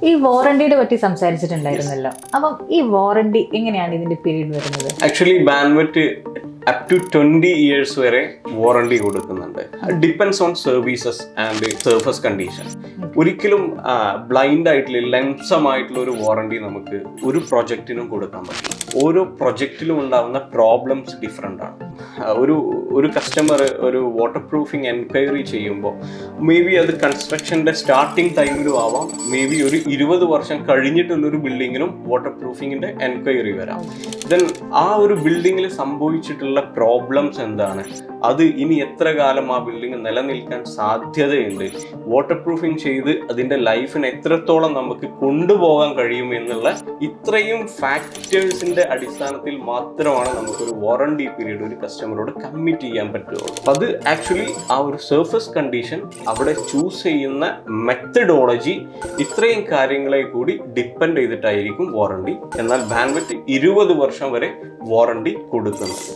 ഈ വാറണ്ടിയുടെ പറ്റി സംസാരിച്ചിട്ടുണ്ടായിരുന്നല്ലോ. അപ്പം ഈ വാറണ്ടി എങ്ങനെയാണ് ഇതിന്റെ പീരീഡ് വരുന്നത്? ആക്ച്വലി ബാൻവെറ്റ് അപ് ടു 20 years വരെ വാറണ്ടി കൊടുക്കുന്നുണ്ട്. Depends on services and surface condition. ഒരിക്കലും ബ്ലൈൻഡ് ആയിട്ടുള്ള ലംസമായിട്ടുള്ള ഒരു വാറണ്ടി നമുക്ക് ഒരു പ്രൊജക്റ്റിനും കൊടുക്കാൻ പറ്റില്ല. ഓരോ പ്രൊജക്റ്റിലും ഉണ്ടാകുന്ന പ്രോബ്ലംസ് ഡിഫറെൻ്റ് ആണ്. ഒരു കസ്റ്റമർ ഒരു വാട്ടർ പ്രൂഫിങ് എൻക്വയറി ചെയ്യുമ്പോൾ മേ ബി അത് കൺസ്ട്രക്ഷൻ്റെ സ്റ്റാർട്ടിങ് ടൈമിലും ആവാം, മേ ബി ഒരു 20 വർഷം കഴിഞ്ഞിട്ടുള്ളൊരു ബിൽഡിങ്ങിനും വാട്ടർ പ്രൂഫിങ്ങിൻ്റെ എൻക്വയറി വരാം. ദെൻ ആ ഒരു ബിൽഡിങ്ങിൽ സംഭവിച്ചിട്ടുള്ള പ്രോബ്ലംസ് എന്താണ്, അത് ഇനി എത്ര കാലം ആ ബിൽഡിംഗ് നിലനിൽക്കാൻ സാധ്യതയുണ്ട്, വാട്ടർ പ്രൂഫിങ് ചെയ്ത് അതിൻ്റെ ലൈഫിന് എത്രത്തോളം നമുക്ക് കൊണ്ടുപോകാൻ കഴിയും എന്നുള്ള ഇത്രയും ഫാക്ടേഴ്സിൻ്റെ അടിസ്ഥാനത്തിൽ മാത്രമാണ് നമുക്കൊരു വാറണ്ടി പീരീഡ് ഒരു കസ്റ്റമറോട് കമ്മിറ്റ് ചെയ്യാൻ പറ്റുള്ളൂ. അത് ആക്ച്വലി ആ ഒരു സർഫസ് കണ്ടീഷൻ, അവിടെ ചൂസ് ചെയ്യുന്ന മെത്തഡോളജി, ഇത്രയും കാര്യങ്ങളെ കൂടി ഡിപ്പെൻഡ് ചെയ്തിട്ടായിരിക്കും വാറണ്ടി. എന്നാൽ ബാൻവെറ്റ് 20 വർഷം വരെ വാറണ്ടി കൊടുക്കുന്നുണ്ട്.